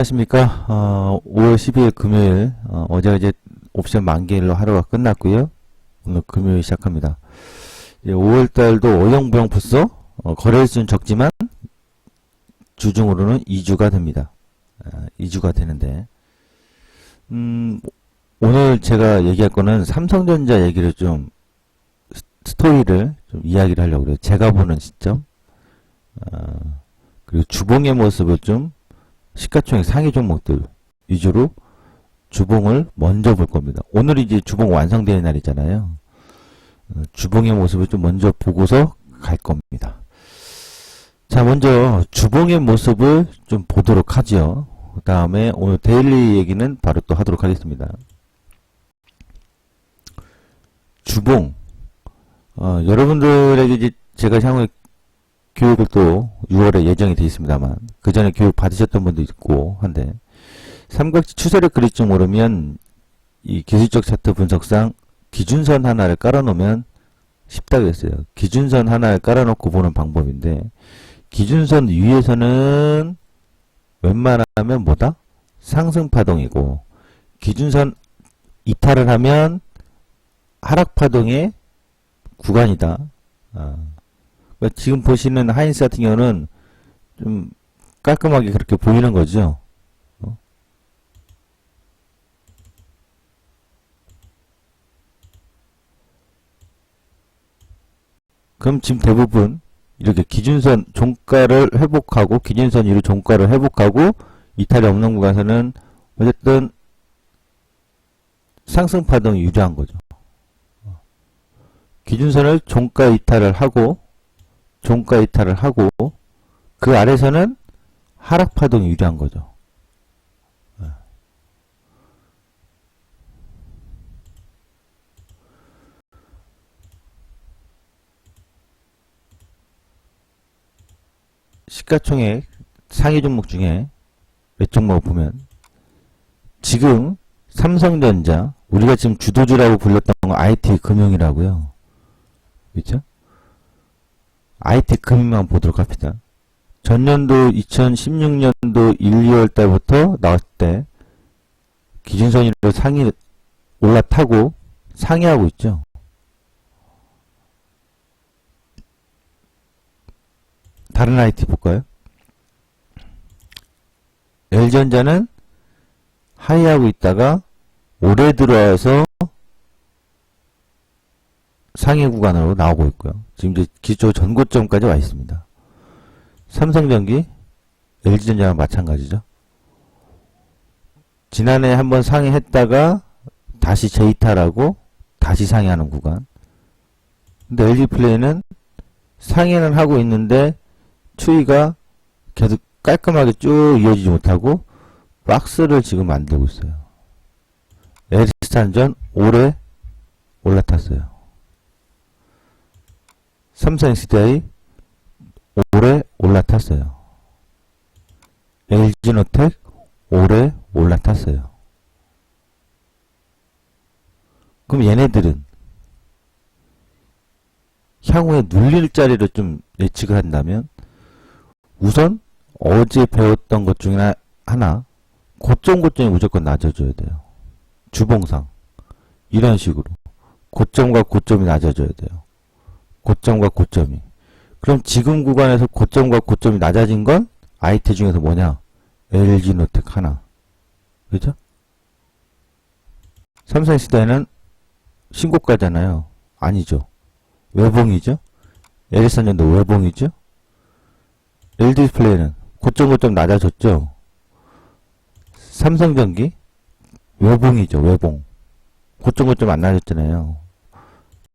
안녕하십니까. 5월 12일 금요일, 어제 이제 옵션 만기일로 하루가 끝났고요. 오늘 금요일 시작합니다. 5월달도 어영부영 벌써 거래일수는 적지만 주중으로는 2주가 됩니다. 2주가 되는데 오늘 제가 얘기할 거는 삼성전자 얘기를 좀 스토리를 좀 이야기를 하려고 그래요. 제가 보는 시점, 그리고 주봉의 모습을 좀 시가총액 상위 종목들 위주로 주봉을 먼저 볼 겁니다. 오늘이 이제 주봉 완성되는 날이잖아요. 주봉의 모습을 좀 먼저 보고서 갈 겁니다. 자, 먼저 주봉의 모습을 좀 보도록 하죠. 그 다음에 오늘 데일리 얘기는 바로 또 하도록 하겠습니다. 주봉, 여러분들에게 이제 제가 향후에 교육을 또 6월에 예정이 되어 있습니다만 그 전에 교육 받으셨던 분도 있고 한데 삼각지 추세를 그릴 줄 모르면 이 기술적 차트 분석상 기준선 하나를 깔아놓으면 쉽다고 했어요. 기준선 하나를 깔아놓고 보는 방법인데 기준선 위에서는 웬만하면 뭐다? 상승파동이고 기준선 이탈을 하면 하락파동의 구간이다. 지금 보시는 하인스 같은 경우는 좀 깔끔하게 그렇게 보이는 거죠. 그럼 지금 대부분 이렇게 기준선 종가를 회복하고 기준선 위로 종가를 회복하고 이탈이 없는 구간에서는 어쨌든 상승파동이 유지한 거죠. 기준선을 종가 이탈을 하고 그 아래서는 하락파동이 유리한 거죠. 시가총액 상위 종목 중에 몇 종목을 보면 지금 삼성전자 우리가 지금 주도주라고 불렸던 건 IT 금융이라고요. 그렇죠? IT 금융만 보도록 합시다. 전년도 2016년도 1, 2월 달부터 나왔을 때 기준선으로 상위 올라타고 상회하고 있죠. 다른 IT 볼까요? LG전자는 하이하고 있다가 올해 들어와서 상해 구간으로 나오고 있고요. 지금 이제 기초 전고점까지 와 있습니다. 삼성전기, LG전자랑 마찬가지죠. 지난해 한번 상해했다가 다시 재이탈하고 다시 상해하는 구간. 근데 LG플레이는 상해는 하고 있는데 추이가 계속 깔끔하게 쭉 이어지지 못하고 박스를 지금 만들고 있어요. LG스탄전 올해 올라탔어요. 삼성 SDI 올해 올라탔어요. LG노텍 올해 올라탔어요. 그럼 얘네들은 향후에 눌릴 자리를 좀 예측을 한다면 우선 어제 배웠던 것 중에 하나 고점이 무조건 낮아져야 돼요. 주봉상 이런 식으로 고점과 고점이 낮아져야 돼요. 고점과 고점이. 그럼 지금 구간에서 고점과 고점이 낮아진 건 IT 중에서 뭐냐? LG노텍 하나. 그죠? 삼성 SDI는 신고가잖아요. 아니죠. 외봉이죠. LG전자도 외봉이죠. LG디스플레이는 고점 낮아졌죠. 삼성전기 외봉이죠. 외봉. 고점 안 낮았잖아요.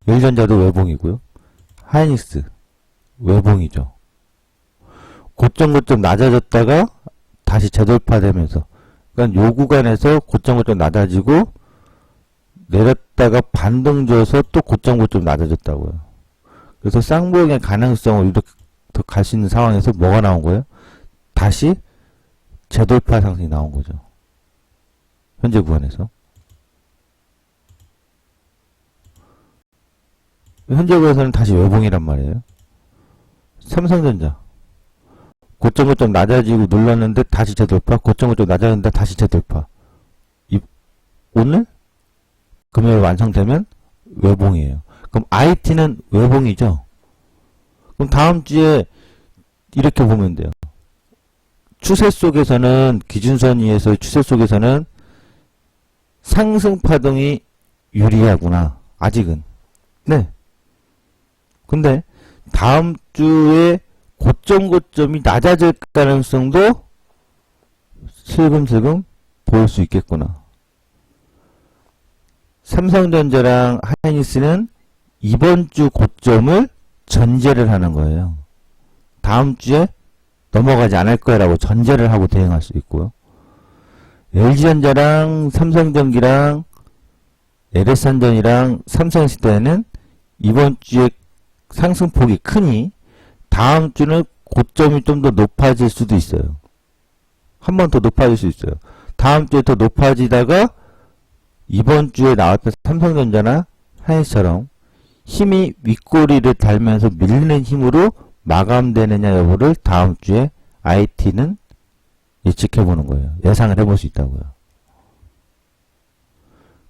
LG전자도 외봉이고요. 하이닉스 외봉이죠. 고점 낮아졌다가 다시 재돌파되면서 그러니까 요 구간에서 고점 낮아지고 내렸다가 반등 줘서 또 고점 낮아졌다고요. 그래서 쌍봉의 가능성을 이렇게 더 갈 수 있는 상황에서 뭐가 나온 거예요? 다시 재돌파 상승이 나온 거죠. 현재 구간에서. 현재 구간에서는 다시 외봉이란 말이에요. 삼성전자 고점 낮아지고 눌렀는데 다시 재돌파, 고점 낮아졌는데 다시 재돌파. 오늘 금요일 완성되면 외봉이에요. 그럼 IT는 외봉이죠. 그럼 다음 주에 이렇게 보면 돼요. 추세 속에서는, 기준선 위에서의 추세 속에서는 상승 파동이 유리하구나. 아직은. 네. 근데 다음 주에 고점이 낮아질 가능성도 슬금슬금 보일 수 있겠구나. 삼성전자랑 하이닉스는 이번 주 고점을 전제를 하는 거예요. 다음 주에 넘어가지 않을 거라고 전제를 하고 대응할 수 있고요. LG전자랑 삼성전기랑 LS산전이랑 삼성시대는 이번 주에 상승폭이 크니 다음 주는 고점이 좀 더 높아질 수도 있어요. 한 번 더 높아질 수 있어요. 다음 주에 더 높아지다가 이번 주에 나왔던 삼성전자나 하이닉스처럼 힘이 윗꼬리를 달면서 밀리는 힘으로 마감되느냐 여부를 다음 주에 IT는 예측해보는 거예요. 예상을 해볼 수 있다고요.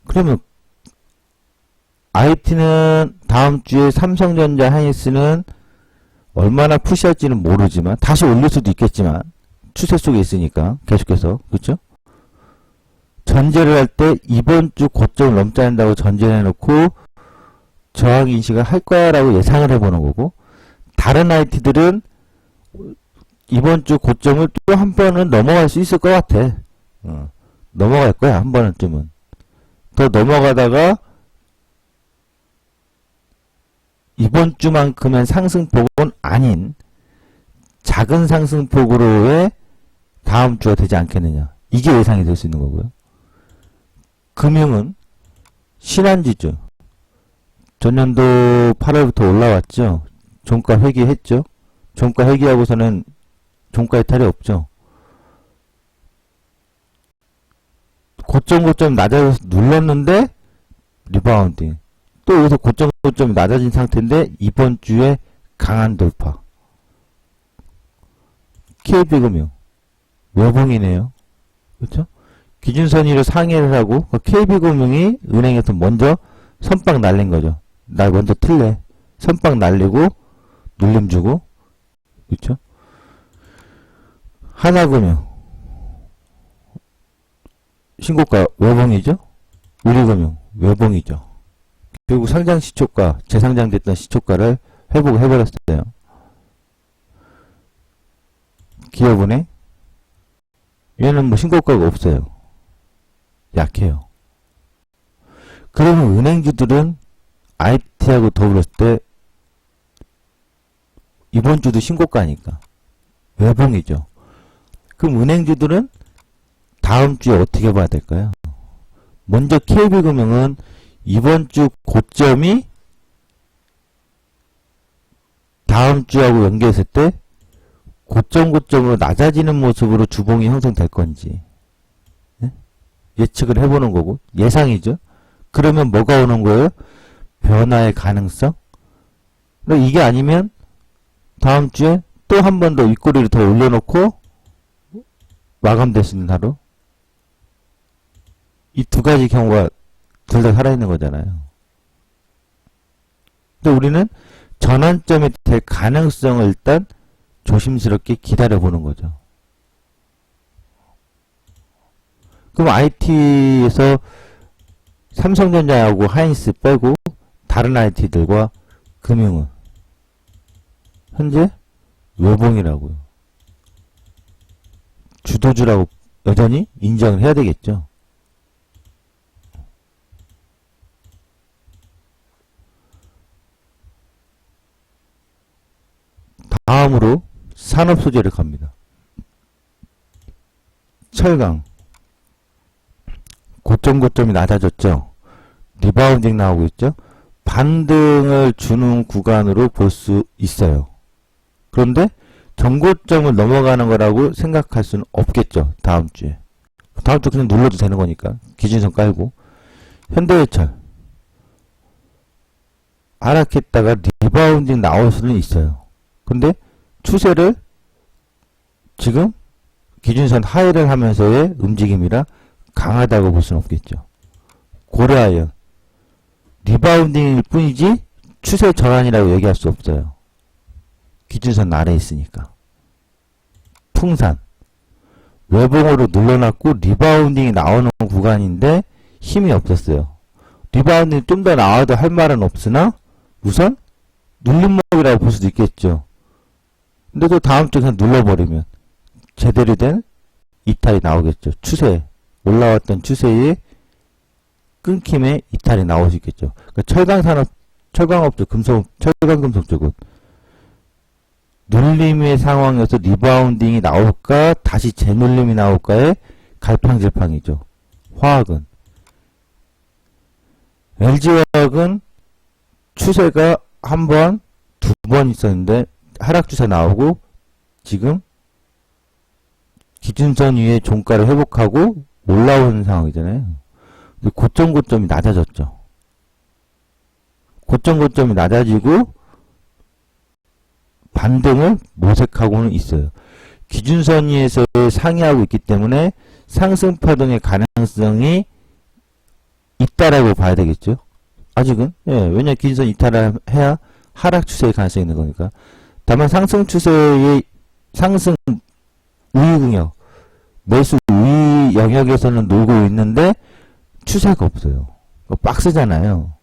그러면 IT는 다음 주에 삼성전자, 하이닉스는 얼마나 푸시할지는 모르지만 다시 올릴 수도 있겠지만 추세 속에 있으니까 계속해서 그렇죠? 전제를 할 때 이번 주 고점을 넘지 않는다고 전제를 해놓고 저항 인식을 할 거야라고 예상을 해보는 거고, 다른 IT들은 이번 주 고점을 또 한 번은 넘어갈 수 있을 것 같아. 넘어갈 거야, 한 번쯤은. 더 넘어가다가 이번 주만큼의 상승폭은 아닌 작은 상승폭으로의 다음 주가 되지 않겠느냐. 이게 예상이 될 수 있는 거고요. 금융은 신한지주 전년도 8월부터 올라왔죠. 종가 회귀했죠. 종가 회귀하고서는 종가 이탈이 없죠. 고점 낮아져서 눌렀는데 리바운딩. 또 여기서 고점이 낮아진 상태인데 이번 주에 강한 돌파. KB금융 외봉이네요. 그렇죠? 기준선의로 상회를 하고 KB금융이 은행에서 먼저 선빵 날린 거죠. 나 먼저 틀래. 선빵 날리고 눌림 주고. 그렇죠? 하나금융 신고가 외봉이죠. 우리금융 외봉이죠. 결국 상장 시초가, 재상장됐던 시초가를 회복을 해버렸어요. 기업은행 얘는 뭐 신고가가 없어요. 약해요. 그러면 은행주들은 IT하고 더불었을 때 이번 주도 신고가니까 외봉이죠. 그럼 은행주들은 다음 주에 어떻게 봐야 될까요? 먼저 KB금융은 이번 주 고점이 다음 주하고 연계했을 때 고점으로 낮아지는 모습으로 주봉이 형성될 건지 예측을 해보는 거고, 예상이죠. 그러면 뭐가 오는 거예요? 변화의 가능성? 이게 아니면 다음 주에 또 한 번 더 윗꼬리를 더 올려놓고 마감될 수 있는 하루? 이 두 가지 경우가 둘 다 살아있는 거잖아요. 근데 우리는 전환점이 될 가능성을 일단 조심스럽게 기다려보는 거죠. 그럼 IT에서 삼성전자하고 하이닉스 빼고 다른 IT들과 금융은 현재 외봉이라고요. 주도주라고 여전히 인정을 해야 되겠죠. 다음으로 산업소재를 갑니다. 철강 고점이 낮아졌죠. 리바운딩 나오고 있죠. 반등을 주는 구간으로 볼 수 있어요. 그런데 전고점을 넘어가는 거라고 생각할 수는 없겠죠. 다음 주에. 다음 주 그냥 눌러도 되는 거니까. 기준선 깔고. 현대해철 하락했다가 리바운딩 나올 수는 있어요. 근데 추세를 지금 기준선 하회를 하면서의 움직임이라 강하다고 볼 수는 없겠죠. 고려하여 리바운딩일 뿐이지 추세 전환이라고 얘기할 수 없어요. 기준선 아래에 있으니까. 풍산 외봉으로 눌러놨고 리바운딩이 나오는 구간인데 힘이 없었어요. 리바운딩이 좀 더 나와도 할 말은 없으나 우선 눌림목이라고 볼 수도 있겠죠. 근데 또 다음 주에 그냥 눌러버리면 제대로 된 이탈이 나오겠죠. 추세, 올라왔던 추세의 끊김에 이탈이 나올 수 있겠죠. 그러니까 철강산업, 철강업적, 철강금속 쪽은 눌림의 상황에서 리바운딩이 나올까, 다시 재눌림이 나올까의 갈팡질팡이죠. 화학은. LG화학은 추세가 한 번, 두 번 있었는데 하락 추세 나오고 지금 기준선 위에 종가를 회복하고 올라오는 상황이잖아요. 고점이 낮아졌죠. 고점이 낮아지고 반등을 모색하고는 있어요. 기준선 위에서 상회하고 있기 때문에 상승 파동의 가능성이 있다라고 봐야 되겠죠. 아직은. 예, 왜냐 기준선 이탈을 해야 하락 추세의 가능성이 있는 거니까. 다만 상승 추세의 상승 우위 궁역, 매수 우위 영역에서는 놀고 있는데 추세가 없어요. 박스잖아요.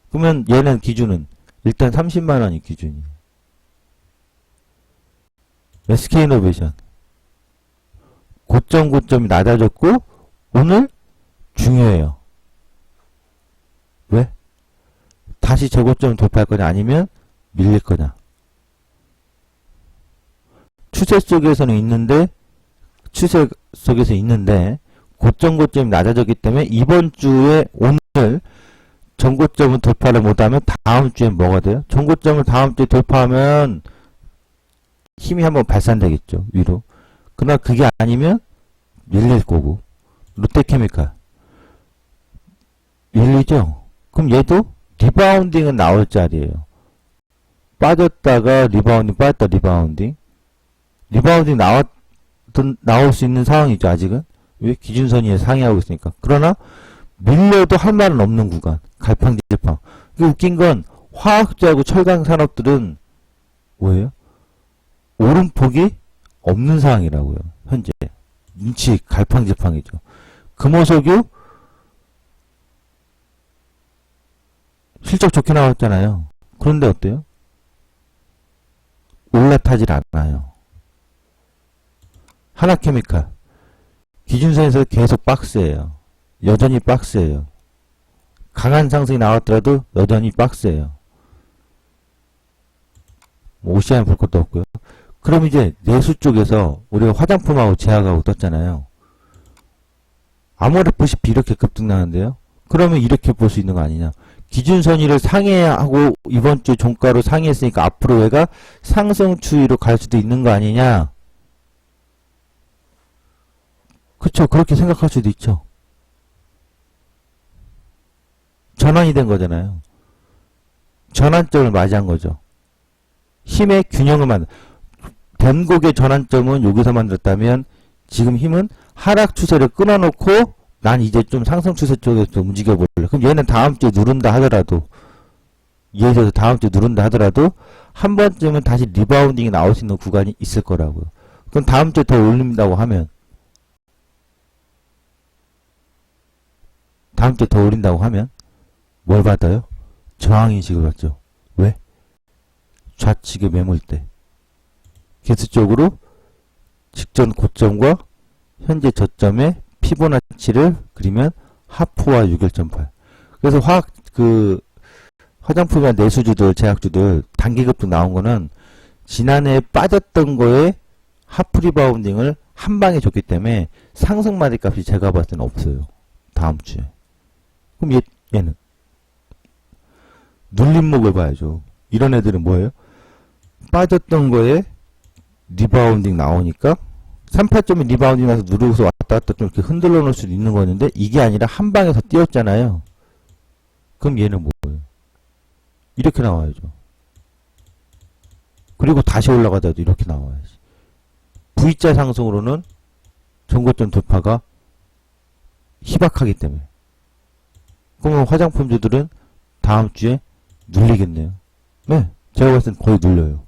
그러면 얘는 기준은 일단 30만원이 기준이에요. SK이노베이션 고점이 낮아졌고 오늘 중요해요. 왜? 다시 저고점을 돌파할 거냐 아니면 밀릴 거냐. 추세 속에서는 있는데 추세 속에서 있는데 고점이 낮아졌기 때문에 이번 주에 오늘 전고점을 돌파를 못하면 다음 주에 뭐가 돼요? 전고점을 다음 주에 돌파하면 힘이 한번 발산되겠죠. 위로. 그러나 그게 아니면 밀릴 거고. 롯데케미칼 밀리죠? 그럼 얘도 리바운딩은 나올 자리예요. 빠졌다가 리바운딩, 빠졌다 리바운딩. 리바운딩 나올 수 있는 상황이죠. 아직은. 왜? 기준선이 상회하고 있으니까. 그러나 밀려도 할 말은 없는 구간. 갈팡질팡. 이게 웃긴 건 화학주하고 철강산업들은 뭐예요? 오름폭이 없는 상황이라고요. 현재. 눈치 갈팡질팡이죠. 금호석유 실적 좋게 나왔잖아요. 그런데 어때요? 올라타질 않아요. 하나케미칼 기준선에서 계속 박스예요. 여전히 박스예요. 강한 상승이 나왔더라도 여전히 박스예요. 오시안 볼 것도 없고요. 그럼 이제 내수 쪽에서 우리가 화장품하고 제약하고 떴잖아요. 아모레프시피 이렇게 급등 나는데요. 그러면 이렇게 볼 수 있는 거 아니냐. 기준선의를 상회하고 이번 주 종가로 상회했으니까 앞으로 얘가 상승 추이로 갈 수도 있는 거 아니냐. 그쵸. 그렇게 생각할 수도 있죠. 전환이 된 거잖아요. 전환점을 맞이한 거죠. 힘의 균형을 변곡의 전환점은 여기서 만들었다면 지금 힘은 하락 추세를 끊어놓고 난 이제 좀 상승 추세 쪽에서 움직여볼래. 그럼 얘는 다음 주에 누른다 하더라도 예를 들어서 다음 주에 누른다 하더라도 한 번쯤은 다시 리바운딩이 나올 수 있는 구간이 있을 거라고요. 그럼 다음 주에 더 올린다고 하면 다음 주에 더 올린다고 하면 뭘 받아요? 저항인식을 받죠. 왜? 좌측의 매물대. 기술적으로 직전 고점과 현재 저점의 피보나치를 그리면 하프와 6.18. 그래서 화장품이나 내수주들, 제약주들 단기급등 나온 거는 지난해에 빠졌던 거에 하프 리바운딩을 한 방에 줬기 때문에 상승 마디 값이 제가 봤을 때는 없어요. 다음 주에. 그럼 얘는 눌림목을 봐야죠. 이런 애들은 뭐예요? 빠졌던 거에 리바운딩 나오니까 38점이 리바운딩 나서 누르고서 왔다 갔다 좀 이렇게 흔들어 놓을 수도 있는 거였는데 이게 아니라 한 방에 더 뛰었잖아요. 그럼 얘는 뭐예요? 이렇게 나와야죠. 그리고 다시 올라가다도 이렇게 나와야지. V자 상승으로는 전고점 돌파가 희박하기 때문에. 그러면 화장품주들은 다음 주에 눌리겠네요. 네, 제가 봤을 땐 거의 눌려요.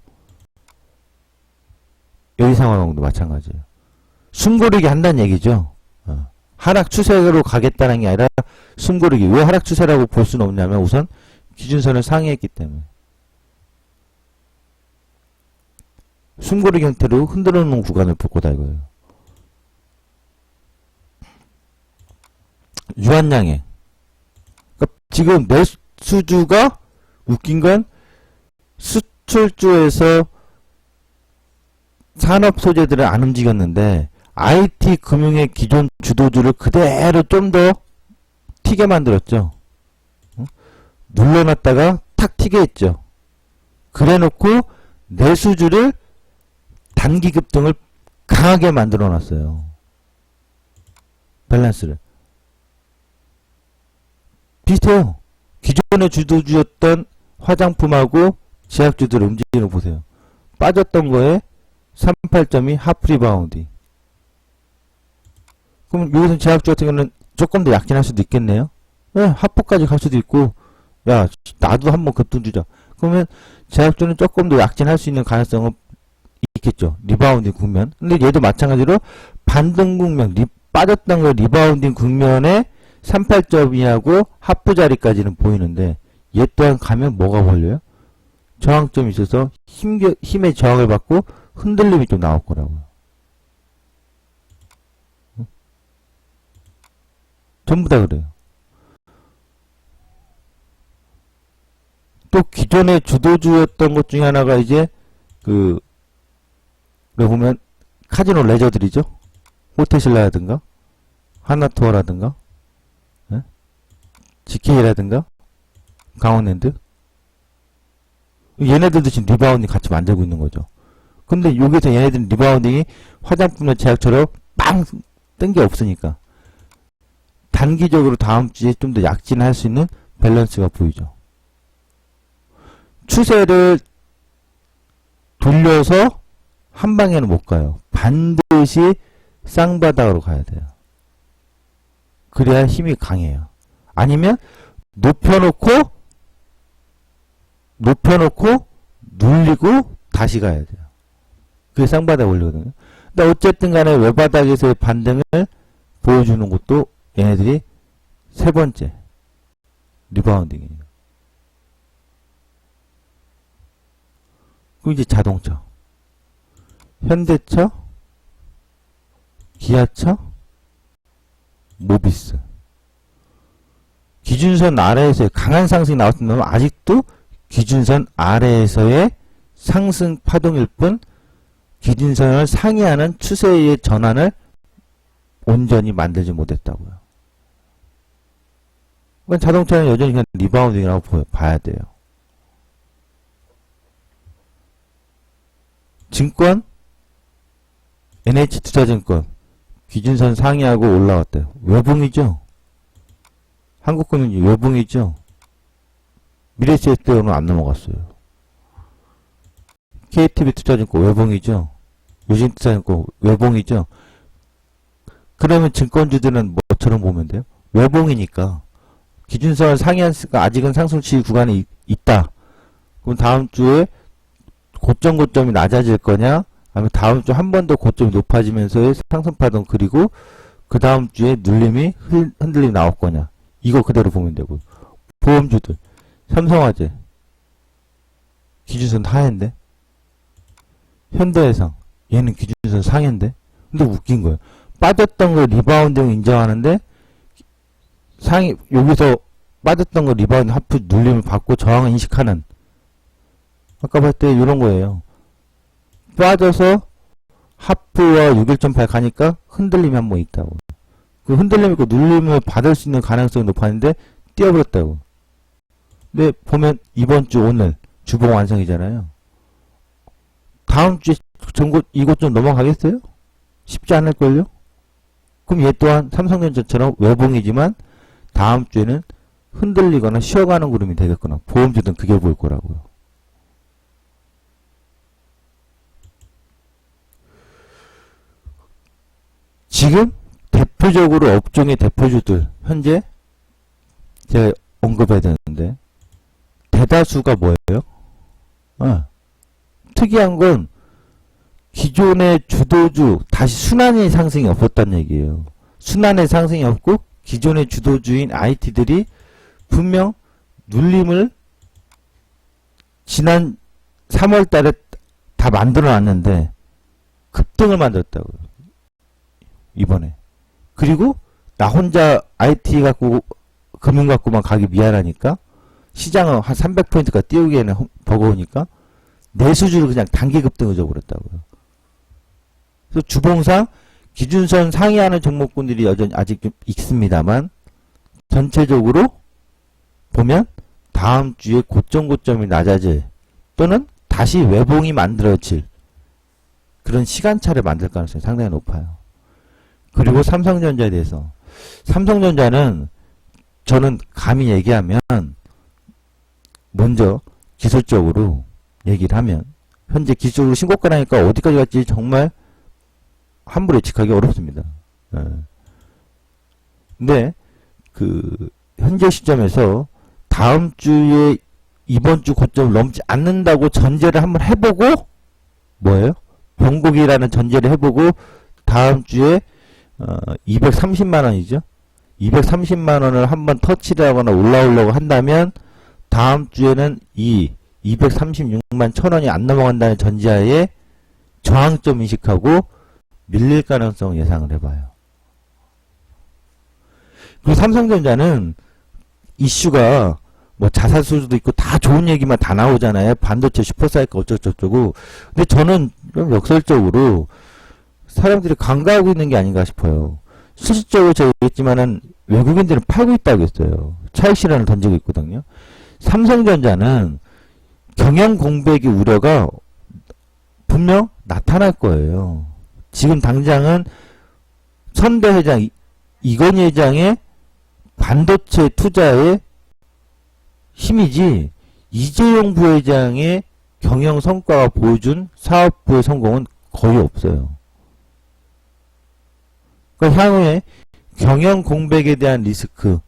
여기 상황도 마찬가지예요. 숨고르기 한다는 얘기죠. 하락 추세로 가겠다는 게 아니라 숨고르기. 왜 하락 추세라고 볼 수는 없냐면 우선 기준선을 상회했기 때문에. 숨고르기 형태로 흔들어 놓은 구간을 볼 거다 이거예요. 유한양행. 그러니까 지금 매수주가 웃긴 건 수출주에서 산업 소재들을 안 움직였는데 IT 금융의 기존 주도주를 그대로 좀 더 튀게 만들었죠. 눌러놨다가 탁 튀게 했죠. 그래놓고 내수주를 단기 급등을 강하게 만들어 놨어요. 밸런스를. 비슷해요. 기존의 주도주였던 화장품하고 제약주들 움직이는 거 보세요. 빠졌던 거에 38점이 하프 리바운딩. 그럼 여기서 제약주 같은 경우는 조금 더 약진할 수도 있겠네요. 네, 하프까지 갈 수도 있고, 야, 나도 한번 급등 주자. 그러면 제약주는 조금 더 약진할 수 있는 가능성은 있겠죠. 리바운딩 국면. 근데 얘도 마찬가지로 반등 국면, 빠졌던 거 리바운딩 국면에 38점이하고 하프 자리까지는 보이는데 얘 또한 가면 뭐가 걸려요? 저항점이 있어서 힘의 저항을 받고 흔들림이 좀 나올 거라고요. 전부 다 그래요. 또 기존의 주도주였던 것 중에 하나가 이제 그 보면 카지노 레저들이죠. 호텔신라라든가 하나투어라든가 GK라든가 강원랜드 얘네들도 지금 리바운딩 같이 만들고 있는 거죠. 근데 여기서 얘네들은 리바운딩이 화장품이나 제약처럼 빵 뜬 게 없으니까 단기적으로 다음 주에 좀 더 약진할 수 있는 밸런스가 보이죠. 추세를 돌려서 한 방에는 못 가요. 반드시 쌍바닥으로 가야 돼요. 그래야 힘이 강해요. 아니면 높여놓고 눌리고 다시 가야 돼요. 그게 쌍바닥 올리거든요. 근데 어쨌든 간에 외바닥에서의 반등을 보여주는 것도 얘네들이 세 번째 리바운딩이에요. 그리고 이제 자동차, 현대차, 기아차, 모비스. 기준선 아래에서의 강한 상승이 나왔으면 아직도 기준선 아래에서의 상승 파동일 뿐 기준선을 상회하는 추세의 전환을 온전히 만들지 못했다고요. 그러니까 자동차는 여전히 그냥 리바운딩이라고 봐야 돼요. 증권, NH투자증권 기준선 상회하고 올라왔대요. 외봉이죠. 한국금융 외봉이죠. 미래에셋대로는 안 넘어갔어요. KTB투자증권 외봉이죠. 유진투자증권 외봉이죠. 그러면 증권주들은 뭐처럼 보면 돼요? 외봉이니까 기준선을 상회했으니까 아직은 상승치 구간이 있다. 그럼 다음 주에 고점이 낮아질 거냐? 아니면 다음 주 한 번 더 고점이 높아지면서의 상승파동 그리고 그 다음 주에 눌림이 흔들림이 나올 거냐? 이거 그대로 보면 되고 보험주들 삼성화재 기준선 하회인데 현대해상 얘는 기준선 상회인데 근데 웃긴 거예요. 빠졌던 거 리바운딩 인정하는데 여기서 빠졌던 거 리바운드 하프 눌림을 받고 저항을 인식하는 아까 봤을 때 이런 거예요. 빠져서 하프와 61.8 가니까 흔들림이 한번 있다고. 그 흔들림 있고 눌림을 받을 수 있는 가능성이 높았는데 뛰어버렸다고. 근데 보면 이번 주 오늘 주봉 완성이잖아요. 다음 주에 이곳 좀 넘어가겠어요? 쉽지 않을걸요? 그럼 얘 또한 삼성전자처럼 외봉이지만 다음 주에는 흔들리거나 쉬어가는 구름이 되겠거나 보험주든 그게 보일 거라고요. 지금 대표적으로 업종의 대표주들 현재 제가 언급해야 되는데 대다수가 뭐예요? 특이한 건 기존의 주도주 다시 순환의 상승이 없었다는 얘기예요. 순환의 상승이 없고 기존의 주도주인 IT들이 분명 눌림을 지난 3월 달에 다 만들어 놨는데 급등을 만들었다고요. 이번에. 그리고 나 혼자 IT 갖고 금융 갖고만 가기 미안하니까 시장은 한 300포인트가 띄우기에는 버거우니까 내수주를 그냥 단기 급등을 줘버렸다고요. 그래서 주봉상 기준선 상회하는 종목군들이 여전히 아직 좀 있습니다만 전체적으로 보면 다음 주에 고점이 낮아질 또는 다시 외봉이 만들어질 그런 시간차를 만들 가능성이 상당히 높아요. 그리고 삼성전자에 대해서 삼성전자는 저는 감히 얘기하면 먼저 기술적으로 얘기를 하면 현재 기술적으로 신고가라니까 어디까지 갈지 정말 함부로 예측하기 어렵습니다. 근데 그 현재 시점에서 다음 주에 이번 주 고점을 넘지 않는다고 전제를 한번 해보고 뭐예요? 변곡이라는 전제를 해보고 다음 주에 230만 원이죠. 230만 원을 한번 터치를 하거나 올라오려고 한다면 다음 주에는 이 236만 1000원이 안 넘어간다는 전제하에 저항점 인식하고 밀릴 가능성 예상을 해봐요. 그리고 삼성전자는 이슈가 뭐 자살 수주도 있고 다 좋은 얘기만 다 나오잖아요. 반도체 슈퍼사이클 어쩌고저쩌고. 근데 저는 좀 역설적으로 사람들이 간과하고 있는 게 아닌가 싶어요. 실질적으로 제가 얘기했지만은 외국인들은 팔고 있다고 했어요. 차익 실현을 던지고 있거든요. 삼성전자는 경영 공백의 우려가 분명 나타날 거예요. 지금 당장은 선대 회장, 이건희 회장의 반도체 투자에 힘이지 이재용 부회장의 경영 성과가 보여준 사업부의 성공은 거의 없어요. 그러니까 향후에 경영 공백에 대한 리스크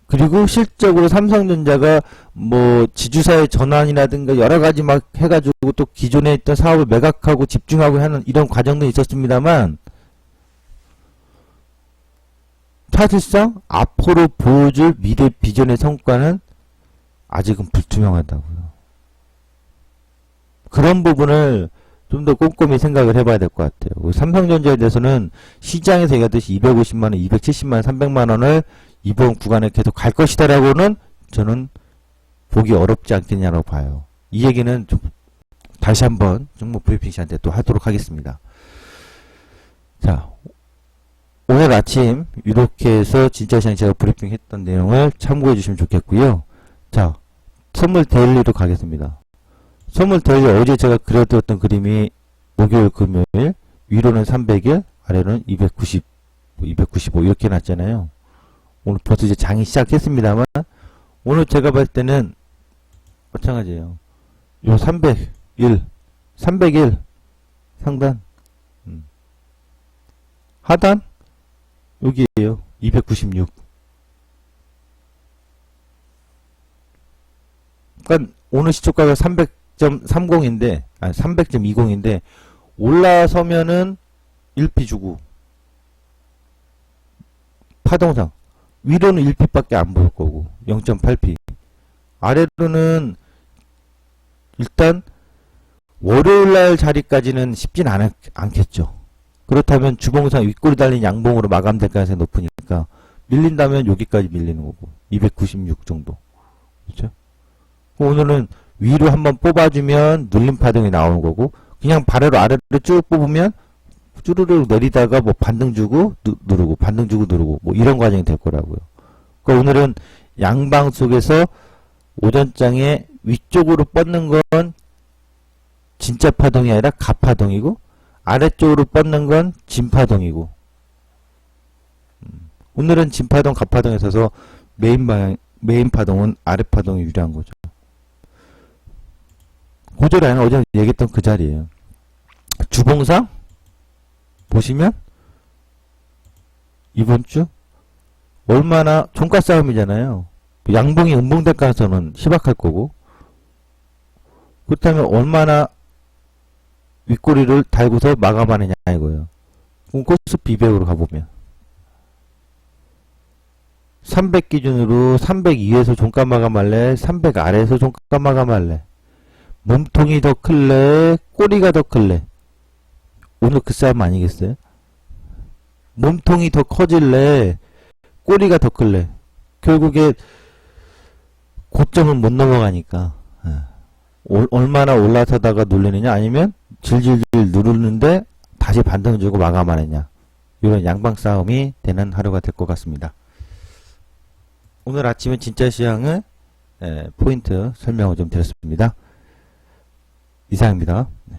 그리고 실적으로 삼성전자가 뭐 지주사의 전환이라든가 여러 가지 막 해가지고 또 기존에 있던 사업을 매각하고 집중하고 하는 이런 과정도 있었습니다만 사실상 앞으로 보여줄 미래 비전의 성과는 아직은 불투명하다고요. 그런 부분을 좀 더 꼼꼼히 생각을 해봐야 될 것 같아요. 삼성전자에 대해서는 시장에서 얘기하듯이 250만원, 270만원, 300만원을 이번 구간에 계속 갈 것이다라고는 저는 보기 어렵지 않겠냐고 봐요. 이 얘기는 좀 다시 한번 종목 브리핑 시간대 또 하도록 하겠습니다. 자, 오늘 아침 이렇게 해서 진짜 시장 제가 브리핑 했던 내용을 참고해 주시면 좋겠고요. 자, 선물 데일리로 가겠습니다. 선물 데일리 어제 제가 그려드렸던 그림이 목요일 금요일 위로는 300일 아래로는 290 295 이렇게 났잖아요. 오늘 벌써 이제 장이 시작했습니다만 오늘 제가 봤을 때는 마찬가지예요. 요 301 상단 하단 여기에요. 296 그러니까 오늘 시초가가 300.30인데 아니 300.20인데 올라서면은 1피 주고 파동상 위로는 1피밖에 안 보일 거고 0.8피 아래로는 일단 월요일날 자리까지는 쉽진 않겠죠. 그렇다면 주봉상 윗골이 달린 양봉으로 마감될 가능성이 높으니까 밀린다면 여기까지 밀리는 거고 296 정도 그렇죠? 오늘은 위로 한번 뽑아주면 눌림 파동이 나오는 거고 그냥 바로 아래로 쭉 뽑으면 쭈르르 내리다가 뭐 반등 주고 누르고 반등 주고 누르고 뭐 이런 과정이 될 거라고요. 그러니까 오늘은 양방 속에서 오전장에 위쪽으로 뻗는 건 진짜 파동이 아니라 가파동이고 아래쪽으로 뻗는 건 진파동이고 오늘은 진파동 가파동에 있어서 메인 파동은 아래 파동이 유리한 거죠. 고저 라인은 어제 얘기했던 그 자리예요. 주봉상 보시면 이번 주? 얼마나, 종가 싸움이잖아요. 양봉이 음봉될 가능성은 희박할 거고, 그렇다면 얼마나 윗꼬리를 달고서 마감하느냐 이거예요. 코스피 200으로 가보면 300 기준으로 300 위에서 종가 마감할래? 300 아래에서 종가 마감할래? 몸통이 더 클래? 꼬리가 더 클래? 오늘 그 싸움 아니겠어요? 몸통이 더 커질래? 꼬리가 더 클래? 결국에 고점은 못 넘어가니까 얼마나 올라서다가 눌리느냐 아니면 질질질 누르는데 다시 반등 주고 마감하느냐, 이런 양방 싸움이 되는 하루가 될 것 같습니다. 오늘 아침에 진짜 시황을 포인트 설명을 좀 드렸습니다. 이상입니다. 네.